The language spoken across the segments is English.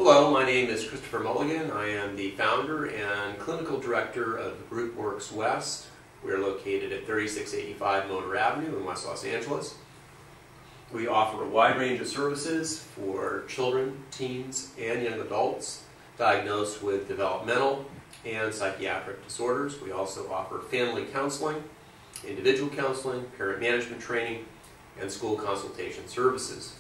Hello, my name is Christopher Mulligan. I am the founder and clinical director of GroupWorks West. We are located at 3685 Motor Avenue in West Los Angeles. We offer a wide range of services for children, teens, and young adults diagnosed with developmental and psychiatric disorders. We also offer family counseling, individual counseling, parent management training, and school consultation services.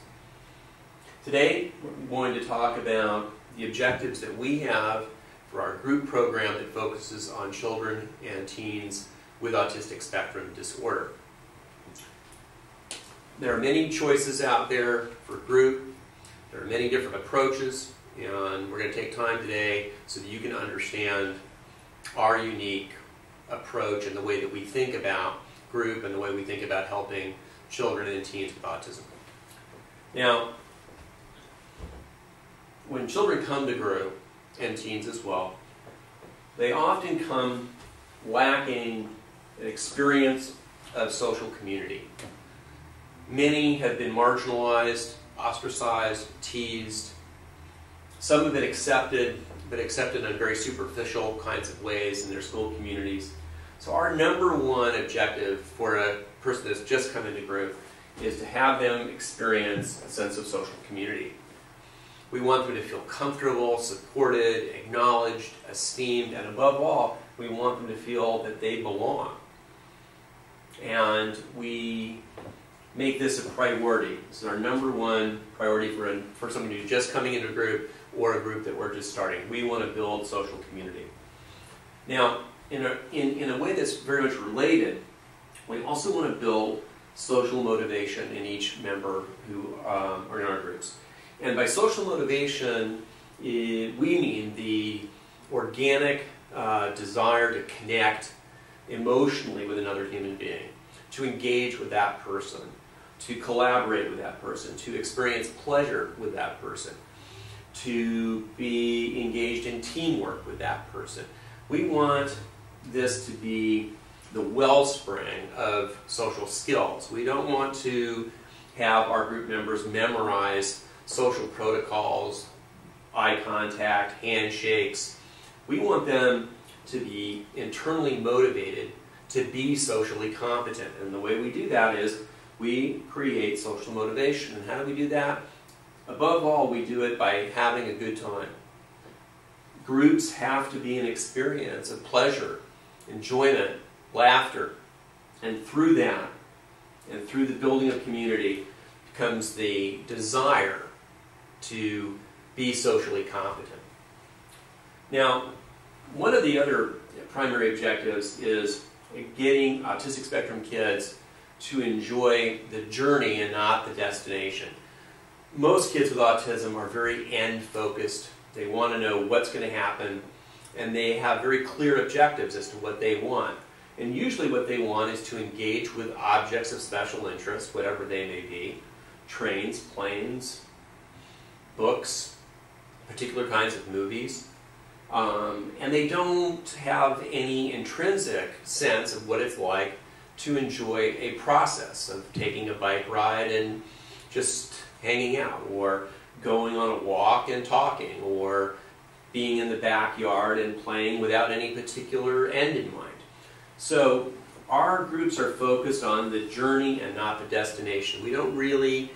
Today, we're going to talk about the objectives that we have for our group program that focuses on children and teens with autistic spectrum disorder. There are many choices out there for group. There are many different approaches, and we're going to take time today so that you can understand our unique approach and the way that we think about group and the way we think about helping children and teens with autism. Now, when children come to group, and teens as well, they often come lacking an experience of social community. Many have been marginalized, ostracized, teased. Some have been accepted, but accepted in very superficial kinds of ways in their school communities. So our number one objective for a person that's just come into group is to have them experience a sense of social community. We want them to feel comfortable, supported, acknowledged, esteemed, and above all, we want them to feel that they belong. And we make this a priority. This is our number one priority for someone who's just coming into a group or a group that we're just starting. We want to build social community. Now, in a way that's very much related, we also want to build social motivation in each member who are in our groups. And by social motivation, we mean the organic desire to connect emotionally with another human being, to engage with that person, to collaborate with that person, to experience pleasure with that person, to be engaged in teamwork with that person. We want this to be the wellspring of social skills. We don't want to have our group members memorize social protocols, eye contact, handshakes. We want them to be internally motivated to be socially competent. And the way we do that is we create social motivation. And how do we do that? Above all, we do it by having a good time. Groups have to be an experience of pleasure, enjoyment, laughter. And through that, and through the building of community, comes the desire to be socially competent. Now, one of the other primary objectives is getting autistic spectrum kids to enjoy the journey and not the destination. Most kids with autism are very end-focused. They want to know what's going to happen, and they have very clear objectives as to what they want. And usually what they want is to engage with objects of special interest, whatever they may be: trains, planes, books, particular kinds of movies. And they don't have any intrinsic sense of what it's like to enjoy a process of taking a bike ride and just hanging out, or going on a walk and talking, or being in the backyard and playing without any particular end in mind. So our groups are focused on the journey and not the destination. We don't really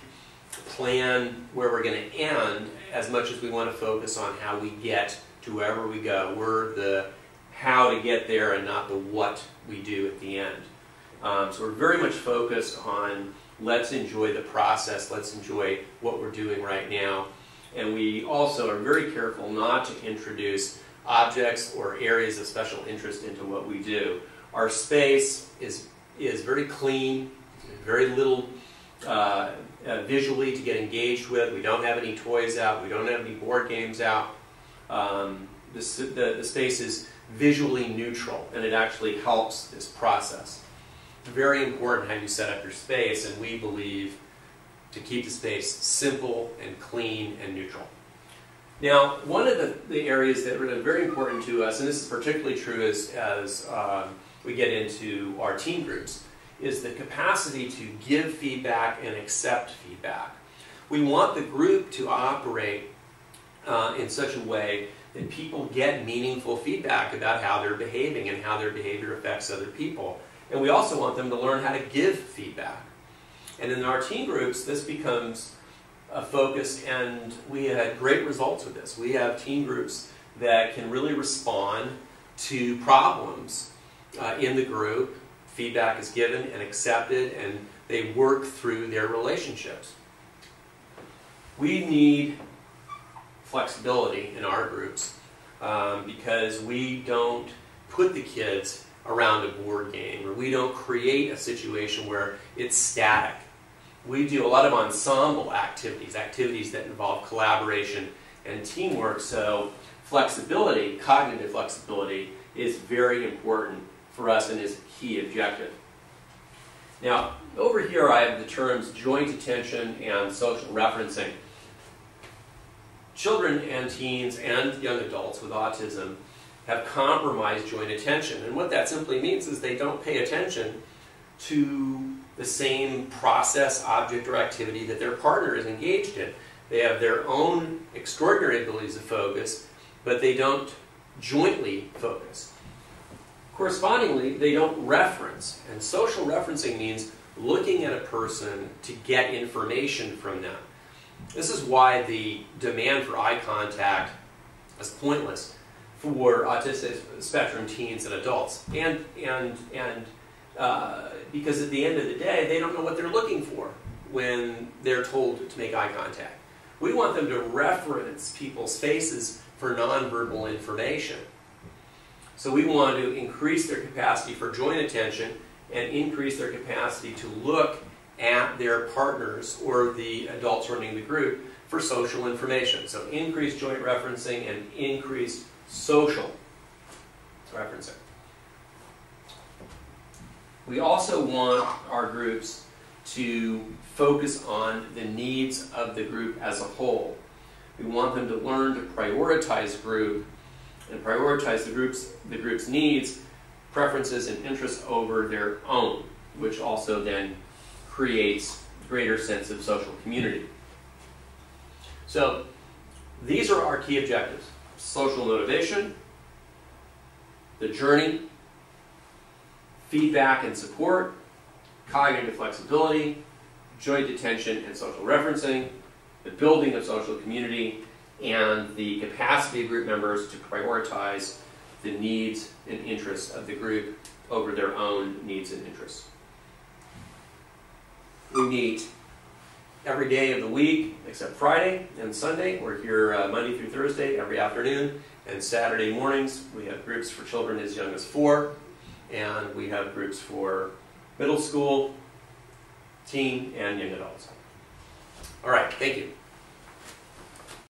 plan where we're going to end as much as we want to focus on how we get to wherever we go. We're the how to get there and not the what we do at the end. So we're very much focused on let's enjoy the process, let's enjoy what we're doing right now. And we also are very careful not to introduce objects or areas of special interest into what we do. Our space is very clean, very little visually to get engaged with. We don't have any toys out. We don't have any board games out. The space is visually neutral, and it actually helps this process. It's very important how you set up your space, and we believe to keep the space simple and clean and neutral. Now, one of the areas that are very important to us, and this is particularly true as we get into our teen groups, is the capacity to give feedback and accept feedback. We want the group to operate in such a way that people get meaningful feedback about how they're behaving and how their behavior affects other people. And we also want them to learn how to give feedback. And in our teen groups, this becomes a focus, and we had great results with this. We have teen groups that can really respond to problems in the group. Feedback is given and accepted, and they work through their relationships. We need flexibility in our groups because we don't put the kids around a board game, or we don't create a situation where it's static. We do a lot of ensemble activities, activities that involve collaboration and teamwork, so flexibility, cognitive flexibility, is very important for us and is a key objective. Now, over here I have the terms joint attention and social referencing. Children and teens and young adults with autism have compromised joint attention, and what that simply means is they don't pay attention to the same process, object, or activity that their partner is engaged in. They have their own extraordinary abilities to focus, but they don't jointly focus. Correspondingly, they don't reference, and social referencing means looking at a person to get information from them. This is why the demand for eye contact is pointless for autistic spectrum teens and adults, and because at the end of the day, they don't know what they're looking for when they're told to make eye contact. We want them to reference people's faces for nonverbal information. So we want to increase their capacity for joint attention and increase their capacity to look at their partners or the adults running the group for social information. So increased joint referencing and increased social referencing. We also want our groups to focus on the needs of the group as a whole. We want them to learn to prioritize group and prioritize the group's needs, preferences, and interests over their own, which also then creates a greater sense of social community. So these are our key objectives: social motivation, the journey, feedback and support, cognitive flexibility, joint attention and social referencing, the building of social community, and the capacity of group members to prioritize the needs and interests of the group over their own needs and interests. We meet every day of the week except Friday and Sunday. We're here Monday through Thursday every afternoon, and Saturday mornings we have groups for children as young as 4, and we have groups for middle school, teen, and young adults. All right, thank you.